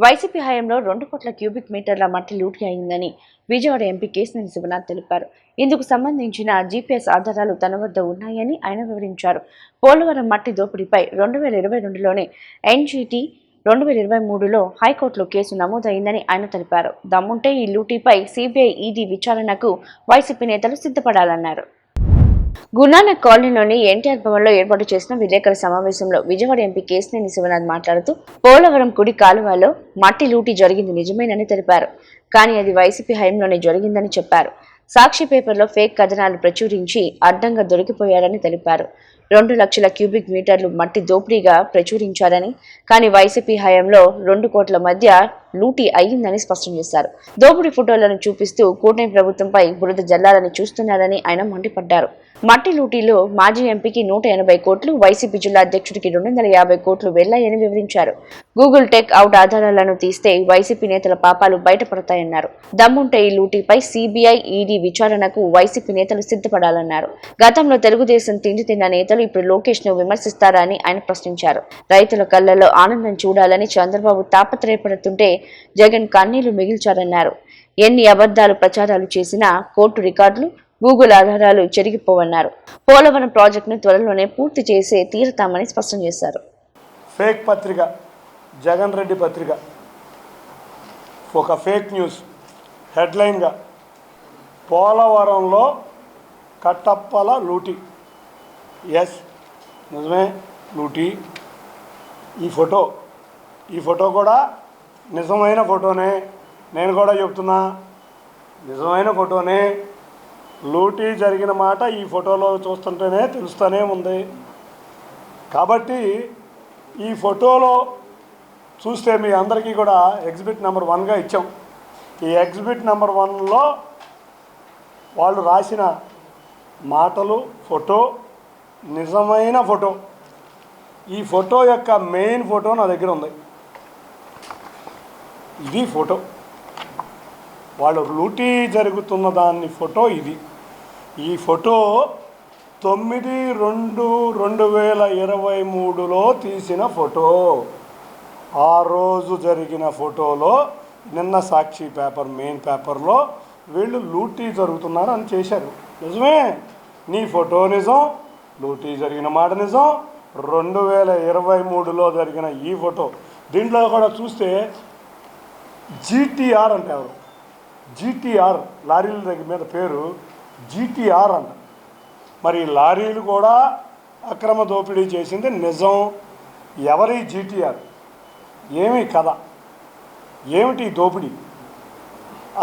YCP హయాంలో 2 కోట్ల cubic మీటర్ల మట్టి లూటీ అయిందని విజయవాడ ఎంపీ కేశినేని శివనాథ్ తెలిపారు. ఇందుకు సంబంధించిన జీపీఎస్ ఆధారాలు తన వద్ద ఉన్నాయని ఆయన వివరించారు. పోలవరం మట్టి దోపిడీపై 2022లోనే ఎన్జీటీ 2023లో హైకోర్టులో కేసు నమోదైందని ఆయన తెలిపారు. దమ్ముంటే ఈ లూటీపై సీబీఐ, ఈడీ విచారణకు వైసీపీ నేతలు సిద్ధపడాలన్నారు. గురునానక్ కాలనీలోని ఎన్టీఆర్ భవన్లో ఏర్పాటు చేసిన విలేకరుల సమావేశంలో విజయవాడ ఎంపీ కేశినేని శివనాథ్ మాట్లాడుతూ పోలవరం కుడి కాలువలో మట్టి లూటీ జరిగింది నిజమేనని తెలిపారు. కానీ అది వైసీపీ హయాంలోనే జరిగిందని చెప్పారు. సాక్షి పేపర్లో ఫేక్ కథనాలు ప్రచురించి అడ్డంగా దొరికిపోయారని తెలిపారు. 2 లక్షల క్యూబిక్ మీటర్లు మట్టి దోపిడీగా ప్రచురించారని, కానీ వైసీపీ హయాంలో 2 కోట్ల మధ్య లూటీ అయ్యిందని స్పష్టం చేశారు. దోపిడీ ఫోటోలను చూపిస్తూ కూటమి ప్రభుత్వంపై బురద జల్లాలని చూస్తున్నారని ఆయన మండిపడ్డారు. మట్టి లూటీలో మాజీ ఎంపీకి 180 కోట్లు, వైసీపీ జిల్లా అధ్యక్షుడికి 250 కోట్లు వెళ్లాయని వివరించారు. గూగుల్ టెక్ అవుట్ ఆధారాలను తీస్తే వైసీపీ నేతల పాపాలు బయటపడతాయన్నారు. దమ్ముంటే ఈ లూటీపై సీబీఐ, ఈడీ విచారణకు వైసీపీ నేతలు సిద్ధపడాలన్నారు. గతంలో తెలుగుదేశం తిండి తిన్న నేతలు ఇప్పుడు లోకేష్ ను విమర్శిస్తారా అని ఆయన ప్రశ్నించారు. రైతుల కళ్లలో ఆనందం చూడాలని చంద్రబాబు తాపత్రయపడుతుంటే జగన్ కన్నీళ్లు మిగిల్చారన్నారు. ఎన్ని అబద్ధాలు ప్రచారాలు చేసినా కోర్టు రికార్డులు, గూగుల్ ఆధారాలు చెరిగిపోవన్నారు. పోలవరం ప్రాజెక్టును త్వరలోనే పూర్తి చేసే తీరుతామని స్పష్టం చేశారు. ఫేక్ పత్రిక, జగన్ రెడ్డి పత్రిక, ఒక ఫేక్ న్యూస్ హెడ్లైన్గా పోలవరంలో కట్టప్పల లూటీ. ఎస్, నిజమే, లూటీ. ఈ ఫోటో కూడా నిజమైన ఫోటోనే. నేను కూడా చెప్తున్నా, నిజమైన ఫోటోనే. లూటీ జరిగిన మాట ఈ ఫోటోలో చూస్తుంటేనే తెలుస్తూనే ఉంది. కాబట్టి ఈ ఫోటోలో చూస్తే మీ అందరికీ కూడా ఎగ్జిబిట్ నెంబర్ 1గా ఇచ్చాం. ఈ ఎగ్జిబిట్ నెంబర్ 1లో వాళ్ళు రాసిన మాటలు, ఫోటో నిజమైన ఫోటో. ఈ ఫోటో యొక్క మెయిన్ ఫోటో నా దగ్గర ఉంది. ఇది ఫోటో, వాళ్ళు లూటీ జరుగుతున్న దాన్ని ఫోటో ఇది. ఈ ఫోటో 9/2/2023లో తీసిన ఫోటో. ఆ రోజు జరిగిన ఫోటోలో నిన్న సాక్షి పేపర్ మెయిన్ పేపర్లో వీళ్ళు లూటీ జరుగుతున్నారు అని చేశారు. నిజమే, నీ ఫోటో నిజం, లూటీ జరిగిన మాట నిజం. 2023లో జరిగిన ఈ ఫోటో. దీంట్లో కూడా చూస్తే జీటీఆర్ అంటే ఎవరు? జీటీఆర్, లారీల దగ్గర మీద పేరు జీటీఆర్ అంట. మరి లారీలు కూడా అక్రమ దోపిడీ చేసింది నిజం. ఎవరి జీటీఆర్? ఏమి కథ? ఏమిటి దోపిడీ?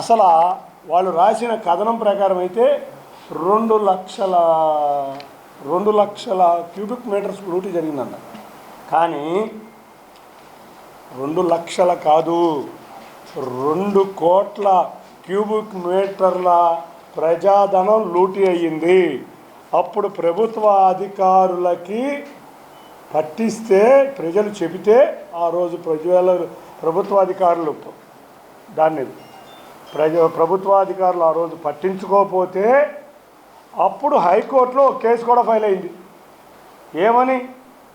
అసలు వాళ్ళు రాసిన కథనం ప్రకారం అయితే 2 లక్షల క్యూబిక్ మీటర్స్ లూటీ జరిగిందంట. కానీ 2 లక్షల కాదు, 2 కోట్ల క్యూబిక్ మీటర్ల ప్రజాధనం లూటీ అయ్యింది. అప్పుడు ప్రభుత్వ అధికారులకి పట్టిస్తే, ప్రజలు చెబితే ఆ రోజు ప్రభుత్వాధికారులు దాన్ని ప్రభుత్వాధికారులు ఆ రోజు పట్టించుకోకపోతే అప్పుడు హైకోర్టులో కేసు కూడా ఫైల్ అయింది. ఏమని?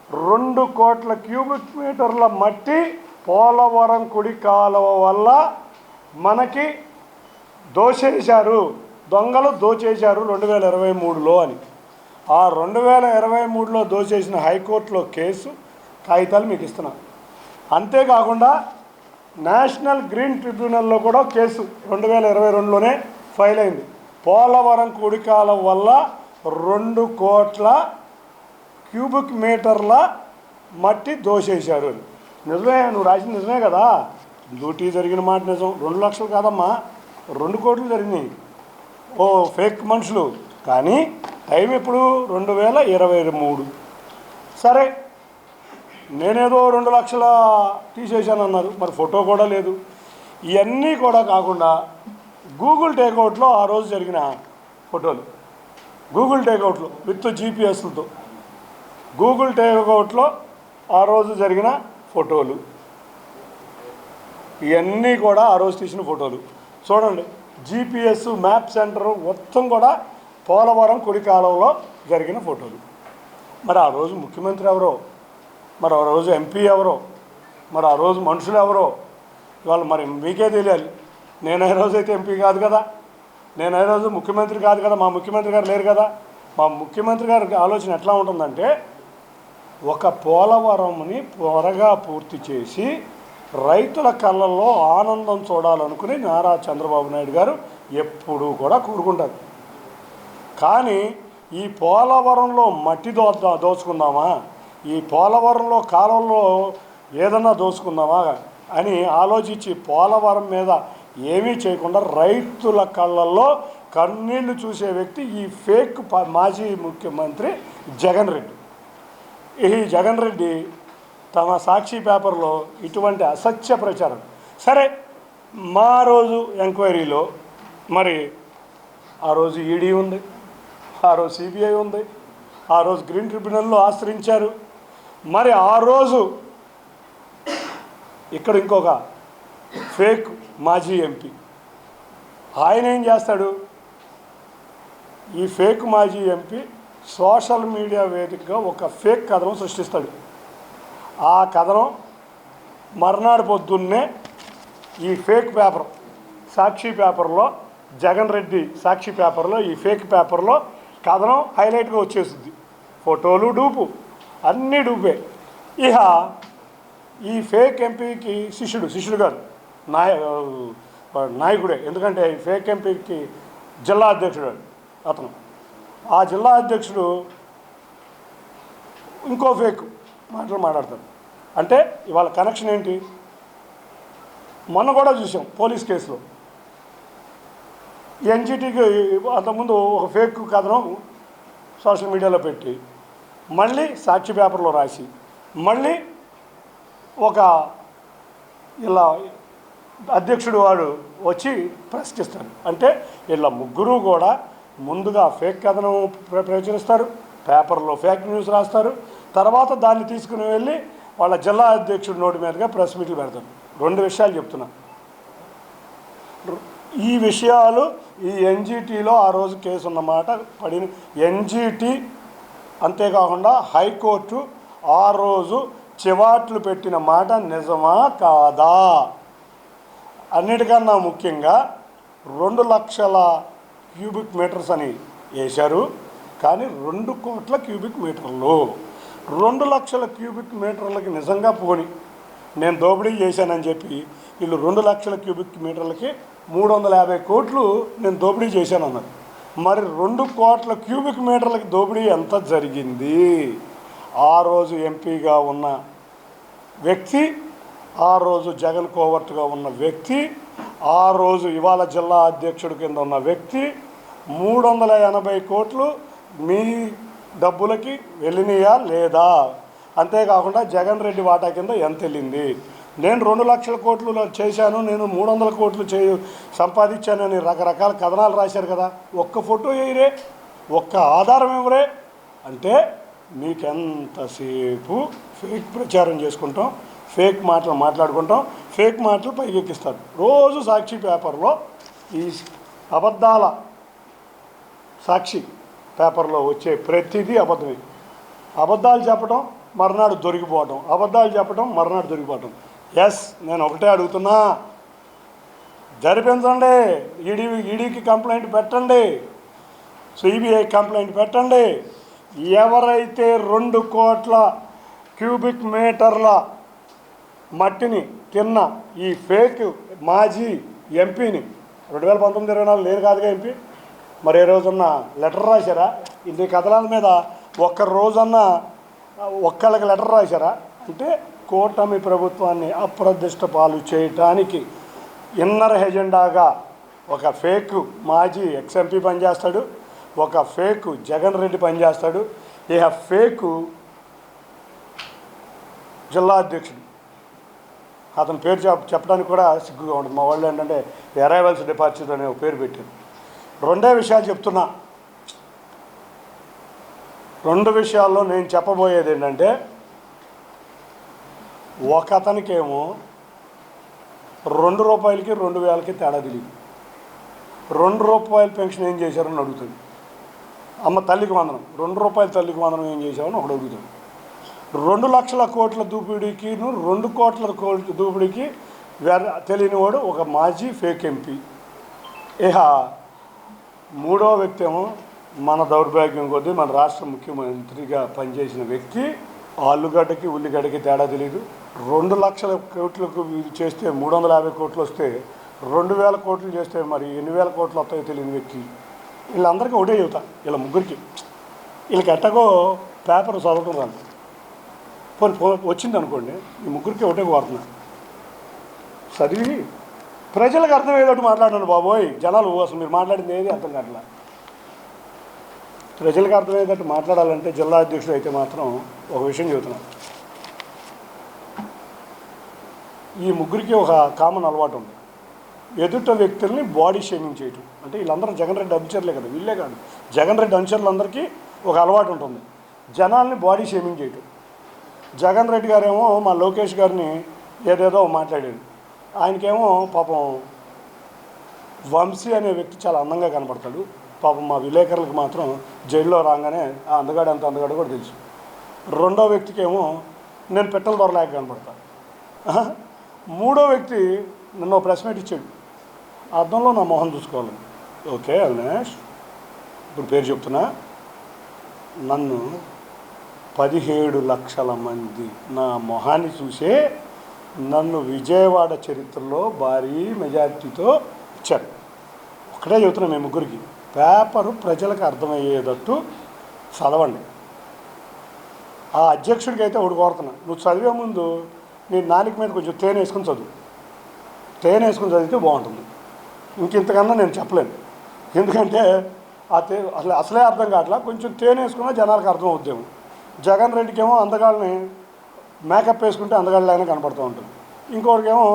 2 కోట్ల క్యూబిక్ మీటర్ల మట్టి పోలవరం కుడి కాలువ వల్ల మనకి దోచేశారు, దొంగలు దోచేశారు 2023లో అని. ఆ 2023లో దోచేసిన హైకోర్టులో కేసు కాగితాలు మీకు ఇస్తున్నా. అంతేకాకుండా నేషనల్ గ్రీన్ ట్రిబ్యునల్లో కూడా కేసు 2022లోనే ఫైల్ అయింది. పోలవరం కుడికాలం వల్ల 2 కోట్ల క్యూబిక్ మీటర్ల మట్టి దోచేశారు అని. నిజమే, నువ్వు రాసింది నిజమే కదా. లూటీ జరిగిన మాట నిజం. 2 లక్షలు కాదమ్మా, 2 కోట్లు జరిగినాయి. ఓ ఫేక్ మనుషులు. కానీ టైం ఎప్పుడు? 2023. సరే, నేనేదో 2 లక్షల తీసేసాను అన్నారు, మరి ఫోటో కూడా లేదు. ఇవన్నీ కూడా కాకుండా గూగుల్ టేక్అవుట్లో ఆ రోజు జరిగిన ఫోటోలు, గూగుల్ టేక్అవుట్లో విత్ జీపీఎస్లతో గూగుల్ టేక్అవుట్లో ఆ రోజు జరిగిన ఫోటోలు, ఇవన్నీ కూడా ఆ రోజు తీసిన ఫోటోలు చూడండి. జీపీఎస్ మ్యాప్ సెంటర్ మొత్తం కూడా పోలవరం కుడి కాలంలో జరిగిన ఫోటోలు. మరి ఆ రోజు ముఖ్యమంత్రి ఎవరో, మరి ఆ రోజు ఎంపీ ఎవరో, మరి ఆ రోజు మనుషులు ఎవరో ఇవాళ మరి మీకే తెలియాలి. నేను ఏ రోజైతే ఎంపీ కాదు కదా, నేను ఏ రోజు ముఖ్యమంత్రి కాదు కదా, మా ముఖ్యమంత్రి గారు లేరు కదా. మా ముఖ్యమంత్రి గారికి ఆలోచన ఎట్లా ఉంటుందంటే, ఒక పోలవరంని త్వరగా పూర్తి చేసి రైతుల కళ్ళల్లో ఆనందం చూడాలనుకుని నారా చంద్రబాబు నాయుడు గారు ఎప్పుడూ కూడా కోరుకుంటారు. కానీ ఈ పోలవరంలో మట్టి దోచుకుందామా, ఈ పోలవరంలో కాలంలో ఏదన్నా దోచుకుందామా అని ఆలోచించి పోలవరం మీద ఏమీ చేయకుండా రైతుల కళ్ళల్లో కన్నీళ్లు చూసే వ్యక్తి ఈ ఫేక్ మాజీ ముఖ్యమంత్రి జగన్ రెడ్డి. ఈ జగన్ రెడ్డి తమ సాక్షి పేపర్లో ఇటువంటి అసత్య ప్రచారం. సరే, మా రోజు ఎంక్వైరీలో మరి ఆ రోజు ఈడీ ఉంది, ఆ రోజు సిబిఐ ఉంది, ఆ రోజు గ్రీన్ ట్రిబ్యునల్లో ఆశ్రయించారు. మరి ఆ రోజు ఇక్కడ ఇంకొక ఫేక్ మాజీ ఎంపీ ఆయన ఏం చేస్తాడు? ఈ ఫేక్ మాజీ ఎంపీ సోషల్ మీడియా వేదికగా ఒక ఫేక్ కథనం సృష్టిస్తాడు. ఆ కథనం మర్నాడు పొద్దున్నే ఈ ఫేక్ పేపర్ సాక్షి పేపర్లో, జగన్ రెడ్డి సాక్షి పేపర్లో, ఈ ఫేక్ పేపర్లో కథనం హైలైట్గా వచ్చేస్తుంది. ఫోటోలు డూపు, అన్నీ డూపే. ఇక ఈ ఫేక్ ఎంపీకి శిష్యుడు కాదు, నాయకుడే. ఎందుకంటే ఈ ఫేక్ ఎంపీకి జిల్లా అధ్యక్షుడు అతను. ఆ జిల్లా అధ్యక్షుడు ఇంకో ఫేక్ మాట్లాడతాడు. అంటే ఇవాళ కనెక్షన్ ఏంటి? మొన్న కూడా చూసాం పోలీస్ కేసులో ఎన్జిటికి అంతకుముందు ఒక ఫేక్ కథనం సోషల్ మీడియాలో పెట్టి, మళ్ళీ సాక్షి పేపర్లో రాసి, మళ్ళీ ఒక ఇలా అధ్యక్షుడు వాడు వచ్చి ప్రశ్నిస్తాడు. అంటే ఇలా ముగ్గురు కూడా ముందుగా ఫేక్ కథనం ప్రచురిస్తారు, పేపర్లో ఫేక్ న్యూస్ రాస్తారు, తర్వాత దాన్ని తీసుకుని వెళ్ళి వాళ్ళ జిల్లా అధ్యక్షుడి నోటి మీదుగా ప్రెస్ మీట్లు పెడతారు. రెండు విషయాలు చెప్తున్నా. ఈ విషయాలు ఈ ఎన్జిటిలో ఆ రోజు కేసు ఉన్నమాట పడిన ఎన్జిటి, అంతేకాకుండా హైకోర్టు ఆ రోజు చివాట్లు పెట్టిన మాట నిజమా కాదా? అన్నిటికన్నా ముఖ్యంగా 2 లక్షల క్యూబిక్ మీటర్స్ అని వేశారు, కానీ 2 కోట్ల క్యూబిక్ మీటర్లు. 2 లక్షల క్యూబిక్ మీటర్లకి నిజంగా పోని నేను దోపిడీ చేశానని చెప్పి వీళ్ళు 2 లక్షల క్యూబిక్ మీటర్లకి 350 కోట్లు నేను దోపిడీ చేశాను అన్నారు. మరి 2 కోట్ల క్యూబిక్ మీటర్లకి దోపిడీ ఎంత జరిగింది? ఆ రోజు ఎంపీగా ఉన్న వ్యక్తి, ఆ రోజు జగన్ కోవర్ట్గా ఉన్న వ్యక్తి, ఆ రోజు ఇవాళ జిల్లా అధ్యక్షుడి కింద ఉన్న వ్యక్తి 380 కోట్లు మీ డబ్బులకి వెళ్ళినాయా లేదా? అంతేకాకుండా జగన్ రెడ్డి వాటా కింద ఎంత వెళ్ళింది? నేను 2 లక్షల కోట్లు చేశాను, నేను 300 కోట్లు సంపాదించానని రకరకాల కథనాలు రాశారు కదా. ఒక్క ఫోటో వేయరే, ఒక్క ఆధారం ఇవ్వరే. అంటే మీకెంతసేపు ఫేక్ ప్రచారం చేసుకుంటాం, ఫేక్ మాటలు మాట్లాడుకుంటాం, ఫేక్ మాటలు పైకెక్కిస్తారు. రోజు సాక్షి పేపర్లో ఈ అబద్ధాల సాక్షి పేపర్లో వచ్చే ప్రతిదీ అబద్ధమే. అబద్ధాలు చెప్పడం, మర్నాడు దొరికిపోవటం, అబద్ధాలు చెప్పడం, మర్నాడు దొరికిపోవటం. ఎస్, నేను ఒకటే అడుగుతున్నా, జరిపించండి. ఈడీకి కంప్లైంట్ పెట్టండి, సిబిఐ కంప్లైంట్ పెట్టండి. ఎవరైతే 2 కోట్ల క్యూబిక్ మీటర్ల మట్టిని తిన్న ఈ ఫేక్ మాజీ ఎంపీని 2019-24 నేను కాదుగా ఎంపీ, మరి ఏ రోజన్నా లెటర్ రాశారా? ఇన్ని కథనాల మీద ఒక్క రోజన్నా ఒక్కళ్ళకి లెటర్ రాశారా? అంటే కూటమి ప్రభుత్వాన్ని అప్రదిష్ట పాలు చేయటానికి ఇన్నర్ ఎజెండాగా ఒక ఫేక్ మాజీ ఎక్స్ఎంపీ పనిచేస్తాడు, ఒక ఫేక్ జగన్ రెడ్డి పనిచేస్తాడు, ఇక ఫేకు జిల్లా అధ్యక్షుడు. అతని పేరు చెప్పడానికి కూడా సిగ్గుగా ఉంటుంది. మా వాళ్ళు ఏంటంటే అరైవల్స్ డిపార్చర్ అనే పేరు పెట్టారు. 2 విషయాలు చెప్తున్నా. 2 విషయాల్లో నేను చెప్పబోయేది ఏంటంటే, ఒక అతనికేమో 2 రూపాయలకి 2000కి తేడా తెలియదు. 2 రూపాయల పెన్షన్ ఏం చేశారని అడుగుతుంది. అమ్మ తల్లికి వందనం, 2 రూపాయల తల్లికి వందనం ఏం చేశామని ఒకడు అడుగుతాడు. 2 లక్షల కోట్ల దోపిడీకి 2 కోట్ల దోపిడీకి తెలియనివాడు ఒక మాజీ ఫేక్ ఎంపీ. ఇక మూడో వ్యక్తి ఏమో మన దౌర్భాగ్యం కొద్దీ మన రాష్ట్ర ముఖ్యమంత్రిగా పనిచేసిన వ్యక్తి. ఆలుగడ్డకి ఉల్లిగడ్డకి తేడా తెలియదు. 2 లక్షల కోట్లకు చేస్తే 350 కోట్లు వస్తే 2000 కోట్లు చేస్తే మరి ఎన్ని వేల కోట్లు వస్తాయో తెలియని వ్యక్తి. వీళ్ళందరికీ ఒకటే చెబుతా, వీళ్ళ ముగ్గురికి. వీళ్ళకి ఎట్టగో పేపర్ చదవటం రాదు. వచ్చింది అనుకోండి, ఈ ముగ్గురికి ఒకటే కోరుతున్నా, చదివి ప్రజలకు అర్థమయ్యేటట్టు మాట్లాడండి బాబోయ్. జనాలు అసలు మీరు మాట్లాడింది ఏది అర్థం కావట్లా. ప్రజలకు అర్థమయ్యేటట్టు మాట్లాడాలంటే జిల్లా అధ్యక్షుడు అయితే మాత్రం ఒక విషయం చెబుతున్నాను. ఈ ముగ్గురికి ఒక కామన్ అలవాటు ఉంది, ఎదుట వ్యక్తుల్ని బాడీ షేమింగ్ చేయటం. అంటే వీళ్ళందరూ జగన్ రెడ్డి అనుచరులే కదా, వీళ్ళే కాదు, జగన్ రెడ్డి అనుచరులందరికీ ఒక అలవాటు ఉంటుంది, జనాల్ని బాడీ షేమింగ్ చేయటం. జగన్ రెడ్డి గారేమో మా లోకేష్ గారిని ఏదేదో మాట్లాడాడు. ఆయనకేమో పాపం వంశీ అనే వ్యక్తి చాలా అందంగా కనపడతాడు. పాపం మా విలేకరులకు మాత్రం జైల్లో రాగానే ఆ అందగాడు అంత అందగాడు కూడా తెలుసు. రెండో వ్యక్తికేమో నేను పెట్టెల దొరలాగా కనపడతాను. మూడో వ్యక్తి నిన్న ప్రెస్ మీట్ ఇచ్చాడు, అర్థంలో నా మొహం చూసుకోవాలి. ఓకే అవినాష్, ఇప్పుడు పేరు చెప్తున్నా, నన్ను 17 లక్షల మంది నా మొహాన్ని చూసే నన్ను విజయవాడ చరిత్రలో భారీ మెజారిటీతో ఇచ్చారు. ఒకటే చెబుతున్నా మీ ముగ్గురికి, పేపరు ప్రజలకు అర్థమయ్యేటట్టు చదవండి. ఆ అధ్యక్షుడికి అయితే ఒకటి కోరుతున్నా, నువ్వు చదివే ముందు నీ నాలుక మీద కొంచెం తేనె వేసుకొని చదువు. తేనె వేసుకొని చదివితే బాగుంటుంది. ఇంతకన్నా నేను చెప్పలేను, ఎందుకంటే అసలే అర్థం కావట్లా. కొంచెం తేనె వేసుకున్నా జనాలకు అర్థం అవుద్దేమో. జగన్ రెడ్డికి ఏమో అందగాళ్ళని మేకప్ వేసుకుంటే అందగాళ్ళైనా కనపడుతూ ఉంటుంది, ఇంకొకరికేమో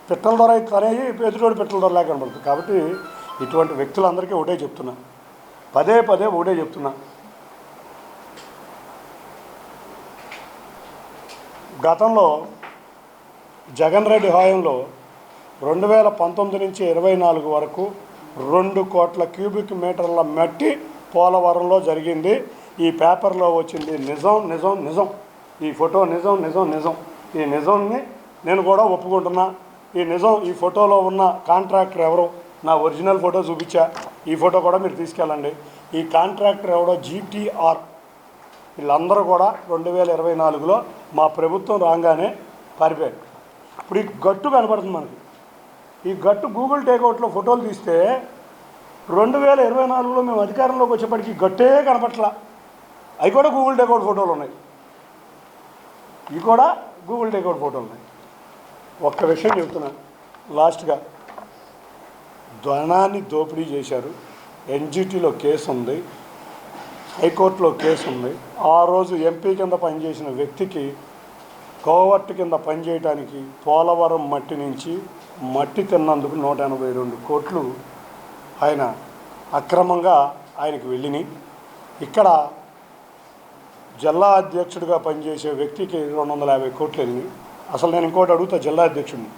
పిట్టల ధర తనేయి ఎదుటోడు పిట్టల ధరలాగా కనపడుతుంది. కాబట్టి ఇటువంటి వ్యక్తులందరికీ ఒకటే చెప్తున్నా, పదే ఒకటే చెప్తున్నా, గతంలో జగన్ రెడ్డి హయాంలో 2019 నుంచి 24 వరకు 2 కోట్ల క్యూబిక్ మీటర్ల మట్టి పోలవరంలో జరిగింది. ఈ పేపర్లో వచ్చింది నిజం నిజం నిజం, ఈ ఫోటో నిజం నిజం నిజం. ఈ నిజంని నేను కూడా ఒప్పుకుంటున్నా. ఈ నిజం, ఈ ఫోటోలో ఉన్న కాంట్రాక్టర్ ఎవరో, నా ఒరిజినల్ ఫోటో చూపించా, ఈ ఫోటో కూడా మీరు తీసుకెళ్ళండి. ఈ కాంట్రాక్టర్ ఎవడో GTR. వీళ్ళందరూ కూడా 2024లో మా ప్రభుత్వం రాగానే పారిపోయారు. ఇప్పుడు ఈ గట్టు కనపడుతుంది మనకి. ఈ గట్టు గూగుల్ టేక్అవుట్లో ఫోటోలు తీస్తే 2024లో మేము అధికారంలోకి వచ్చేప్పటికి గట్టే కనపట్లా. అవి కూడా గూగుల్ టేక్అవుట్ ఫోటోలు ఉన్నాయి, ఇవి కూడా గూగుల్ టేక్అవుట్ ఫోటోలు ఉన్నాయి. ఒక్క విషయం చెప్తున్నా లాస్ట్గా, ధనాన్ని దోపిడీ చేశారు. NGTలో కేసు ఉంది, హైకోర్టులో కేసు ఉంది. ఆ రోజు MP కింద పనిచేసిన వ్యక్తికి కోవర్ట్ కింద పనిచేయడానికి పోలవరం మట్టి నుంచి మట్టి తిన్నందుకు 182 కోట్లు ఆయన అక్రమంగా ఆయనకు వెళ్ళినాయి. ఇక్కడ జిల్లా అధ్యక్షుడిగా పనిచేసే వ్యక్తికి 250 కోట్లు వెళ్ళినాయి. అసలు నేను ఇంకోటి అడుగుతా జిల్లా అధ్యక్షుడిని,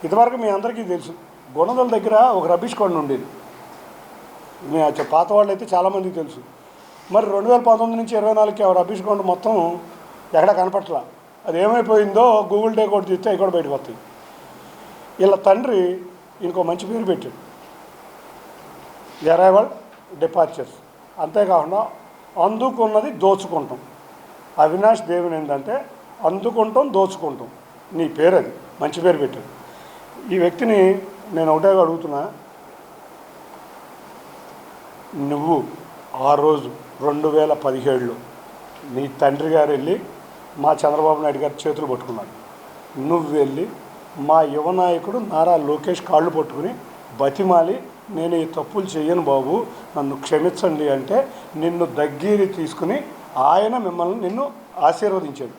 ఇదివరకు మీ అందరికీ తెలుసు, గుణదల దగ్గర ఒక రబీష్ కొండ ఉండేది. మీ పాత వాళ్ళు అయితే చాలామందికి తెలుసు. మరి 2019 నుంచి 24కి ఆ రబీష్ కొండ మొత్తం ఎక్కడ కనపట్లా. అది ఏమైపోయిందో గూగుల్ టేక్అవుట్ తీస్తే అవి కూడా బయటకు వస్తాయి. వీళ్ళ తండ్రి ఇంకో మంచి పేరు పెట్టాడు, అరైవల్ డిపార్చర్స్. అంతేకాకుండా అందుకున్నది దోచుకుంటాం. అవినాష్ దేవుని ఏంటంటే అందుకుంటాం దోచుకుంటాం, నీ పేరు అది, మంచి పేరు పెట్టాడు. ఈ వ్యక్తిని నేను ఒకటే అడుగుతున్నా, నువ్వు ఆ రోజు 2017లో నీ తండ్రి గారు వెళ్ళి మా చంద్రబాబు నాయుడు గారి చేతులు పట్టుకున్నాడు. నువ్వు వెళ్ళి మా యువ నాయకుడు నారా లోకేష్ కాళ్ళు పట్టుకుని బతిమాలి, నేను ఈ తప్పులు చేయను బాబు, నన్ను క్షమించండి అంటే నిన్ను దగ్గర తీసుకుని ఆయన మిమ్మల్ని నిన్ను ఆశీర్వదించాడు.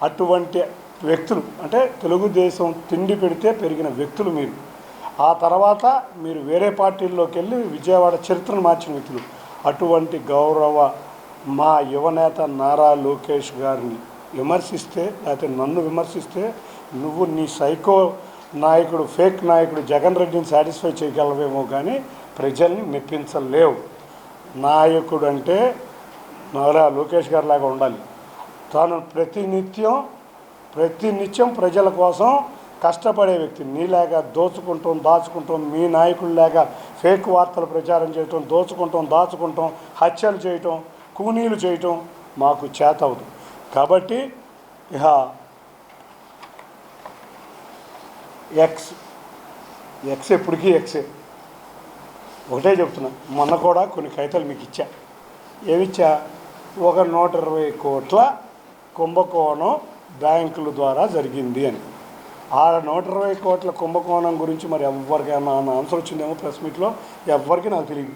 అటువంటి వ్యక్తులు అంటే తెలుగుదేశం తిండి పెడితే పెరిగిన వ్యక్తులు మీరు. ఆ తర్వాత మీరు వేరే పార్టీల్లోకి వెళ్ళి విజయవాడ చరిత్రను మార్చిన వ్యక్తులు. అటువంటి గౌరవ మా యువనేత నారా లోకేష్ గారిని విమర్శిస్తే, లేకపోతే నన్ను విమర్శిస్తే నువ్వు నీ సైకో నాయకుడు, ఫేక్ నాయకుడు జగన్ రెడ్డిని సాటిస్ఫై చేయగలవేమో కానీ ప్రజల్ని మెప్పించలేవు. నాయకుడు అంటే నారా లోకేష్ గారి లాగా ఉండాలి. తాను ప్రతినిత్యం ప్రజల కోసం కష్టపడే వ్యక్తి నీలాగా దాచుకుంటాం మీ నాయకుల్లాగా ఫేక్ వార్తలు ప్రచారం చేయటం దాచుకుంటాం హత్యలు చేయటం కూనీలు చేయటం మాకు చేత అవుతుంది. కాబట్టి ఇక ఎక్స్ ఎప్పటికీ ఎక్సే. ఒకటే చెప్తున్నా, మొన్న కూడా కొన్ని కాగితాలు మీకు ఇచ్చా. ఏమిచ్చా? ఒక 120 కోట్ల కుంభకోణం బ్యాంకుల ద్వారా జరిగింది అని. ఆ 120 కోట్ల కుంభకోణం గురించి మరి ఎవరికైనా ఆన్సర్ వచ్చిందేమో ప్రెస్ మీట్లో, ఎవ్వరికి నాకు తెలియదు,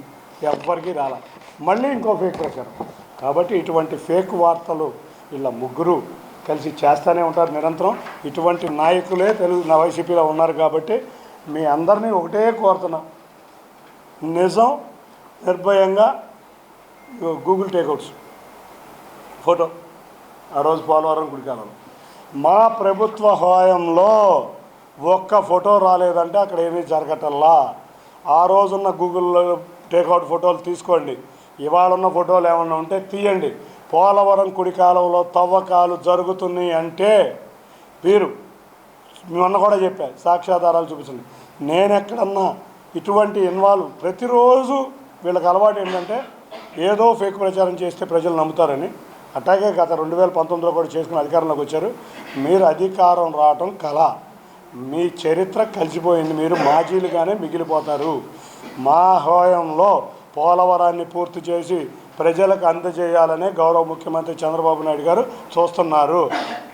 ఎవ్వరికి రాలా. మళ్ళీ ఇంకో ఫేక్ ప్రచారం. కాబట్టి ఇటువంటి ఫేక్ వార్తలు వీళ్ళ ముగ్గురు కలిసి చేస్తూనే ఉంటారు నిరంతరం. ఇటువంటి నాయకులే వైసీపీలో ఉన్నారు. కాబట్టి మీ అందరినీ ఒకటే కోరుతున్నా, నిజం నిర్భయంగా గూగుల్ టేక్అవుట్స్ ఫోటో ఆ రోజు పోలవరం గుడికాలలో మా ప్రభుత్వ హయాంలో ఒక్క ఫోటో రాలేదంటే అక్కడ ఏమీ జరగటల్లా. ఆ రోజున్న గూగుల్లో టేక్అవుట్ ఫోటోలు తీసుకోండి, ఇవాళ ఉన్న ఫోటోలు ఏమన్నా ఉంటే తీయండి. పోలవరం కుడి కాలంలో తవ్వకాలు జరుగుతున్నాయి అంటే వీరు మొన్న కూడా చెప్పా, సాక్ష్యాధారాలు చూపించండి. నేను ఎక్కడన్నా ఇటువంటి ఇన్వాల్వ్ ప్రతిరోజు వీళ్ళకి అలవాటు ఏంటంటే ఏదో ఫేక్ ప్రచారం చేస్తే ప్రజలు నమ్ముతారని. అట్లాగే గత 2019లో కూడా చేసుకుని అధికారంలోకి వచ్చారు. మీరు అధికారం రావటం కళ, మీ చరిత్ర కలిసిపోయింది, మీరు మాజీలుగానే మిగిలిపోతారు. మా హయాంలో పోలవరాన్ని పూర్తి చేసి ప్రజలకు అందజేయాలనే గౌరవ ముఖ్యమంత్రి చంద్రబాబు నాయుడు గారు చూస్తున్నారు.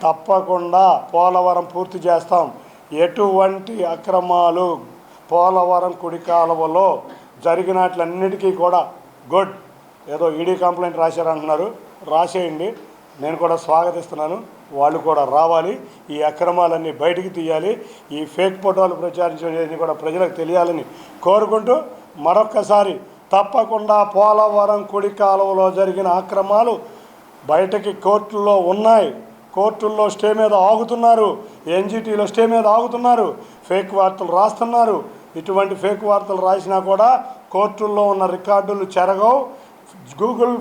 తప్పకుండా పోలవరం పూర్తి చేస్తాం. ఎటువంటి అక్రమాలు పోలవరం కుడి కాలువలో జరిగినట్లన్నిటికీ కూడా గుడ్. ఏదో ఈడీ కంప్లైంట్ రాశారంటున్నారు, రాసేయండి, నేను కూడా స్వాగతిస్తున్నాను. వాళ్ళు కూడా రావాలి, ఈ అక్రమాలన్నీ బయటికి తీయాలి, ఈ ఫేక్ ఫోటోలు ప్రచారించేది కూడా ప్రజలకు తెలియాలని కోరుకుంటూ మరొక్కసారి తప్పకుండా పోలవరం కుడి కాలువలో జరిగిన అక్రమాలు బయటకి కోర్టుల్లో ఉన్నాయి. కోర్టుల్లో స్టే మీద ఆగుతున్నారు, ఎన్జిటీలో స్టే మీద ఆగుతున్నారు, ఫేక్ వార్తలు రాస్తున్నారు. ఇటువంటి ఫేక్ వార్తలు రాసినా కూడా కోర్టుల్లో ఉన్న రికార్డులు చెరగవు, గూగుల్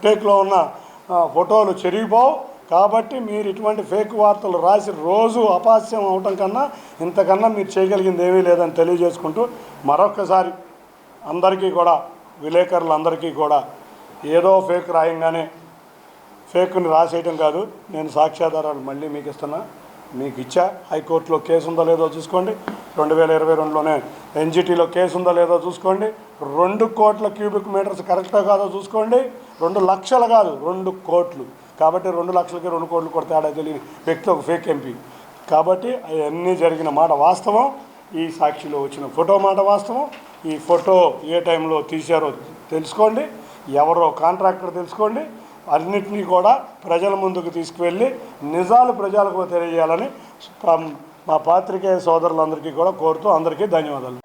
టేక్లో ఉన్న ఫోటోలు చెరిగిపోవు. కాబట్టి మీరు ఇటువంటి ఫేక్ వార్తలు రాసి రోజు అపహాస్యం అవటం కన్నా ఇంతకన్నా మీరు చేయగలిగింది ఏమీ లేదని తెలియజేసుకుంటూ మరొక్కసారి అందరికీ కూడా, విలేకరులందరికీ కూడా, ఏదో ఫేక్ రాయంగానే ఫేక్ని రాసేయటం కాదు. నేను సాక్ష్యాధారాలు మళ్ళీ మీకు ఇస్తున్నా, మీకు ఇచ్చా. హైకోర్టులో కేసు ఉందో లేదో చూసుకోండి, 2022లోనే ఎన్జిటీలో కేసు ఉందో లేదో చూసుకోండి, 2 కోట్ల క్యూబిక్ మీటర్స్ కరెక్టా కాదో చూసుకోండి. 2 లక్షలు కాదు, 2 కోట్లు. కాబట్టి 2 లక్షలకి 2 కోట్లు కొడితే ఆడ తెలియని వ్యక్తి ఒక ఫేక్ ఎంపీ. కాబట్టి అవన్నీ జరిగిన మాట వాస్తవం. ఈ సాక్షిలో వచ్చిన ఫోటో మాట వాస్తవం. ఈ ఫోటో ఏ టైంలో తీశారో తెలుసుకోండి, ఎవరో కాంట్రాక్టర్ తెలుసుకోండి. అన్నింటినీ కూడా ప్రజల ముందుకు తీసుకువెళ్ళి నిజాలు ప్రజలకు తెలియజేయాలని మా పాత్రికేయ సోదరులందరికీ కూడా కోరుతూ అందరికీ ధన్యవాదాలు.